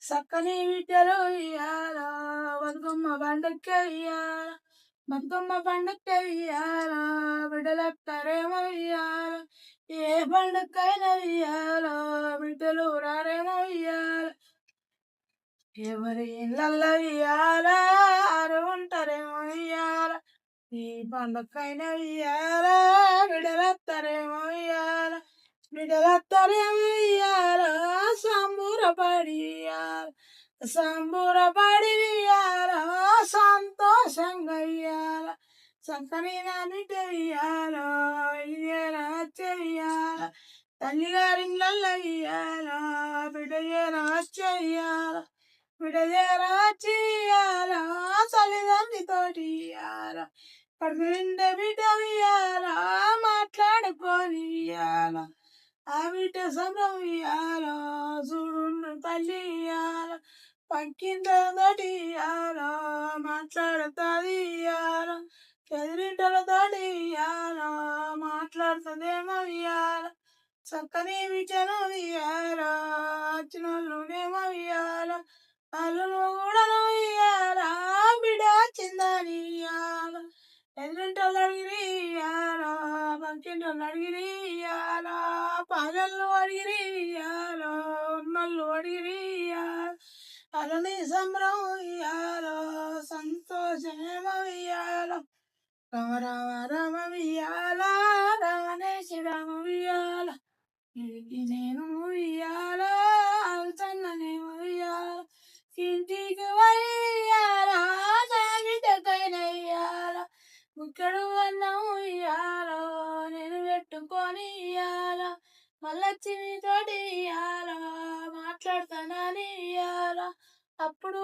సక్కని విద్యలో ఇయ్యాల బతుకమ్మ పండుగ ఇయ్యాల బతుకమ్మ పండుగ ఇయ్యాల బిడ్డలెత్తారేమో ఇయ్యాల ఏ పండుగకైనా ఇయ్యాల బిడ్డలు రారేమో ఇయ్యాల ఎవరి ఇళ్ళల్లో ఇయ్యాల ఆరు ఉంటారేమో ఇయ్యాల ఈ పండుగకైనా ఇయ్యాల బిడ్డలెత్తారేమో ఇయ్యాల బిడ్డలెత్తారేమో ఇయ్యాల సంబూరపడి సంతోషంగా ఇయ్యాల సంకని నా బిడ్డ ఇయ్యాల ఇదేనా చెయ్యాల తల్లిగారిళ్ళల్లో ఇయ్యాల బిడ్డయేనా చెయ్యాల బిడ్డయేనా చెయ్యాల తల్లిదండ్రితోటి ఇయ్యాల కడుపు నిండా బిడ్డ ఇయ్యాల మాట్లాడుకొని ఇయ్యాల ఆ బిడ్డ సంబరం ఇయ్యాల చూడు తల్లి ఇయ్యాల పక్కింటలతోటి ఇయ్యాల మాట్లాడుతుంది ఇయ్యాల ఎదురింటలతోటి ఇయ్యాల మాట్లాడుతుందేమో ఇయ్యాల చక్కని బిడ్డను ఇయ్యాల వచ్చినోళ్ళునేమో ఇయ్యాల వాళ్ళు కూడా ఇయ్యాల బిడ్డ చిందని ఇయ్యాల ఎదురింటోళ్ళు అడిగిరి ఇయ్యాల పక్కింటోళ్ళు అడిగిరి ఇయ్యాల పాలళ్ళు అడిగిరి ఇయ్యాల ఉన్నోళ్ళు అడిగిరి ఇయ్యాల అలని సంబరం ఇయ్యాల సంతోషమేమో ఇయ్యాల రామ రామ రామ ఇయ్యాల రామనేశ రామ ఇయ్యాల ఇంటికి నేను ఇయ్యాల అవుతానేమో ఇయ్యాల ఇంటికి వయ్యాల బిడ్డకైనా ఇయ్యాల ముక్కడు అన్నం ఇయ్యాల నేను పెట్టుకొని ఇయ్యాల మళ్ళొచ్చి నీతోటి ఇయ్యాల మాట్లాడతానని ఇయ్యాల అప్పుడు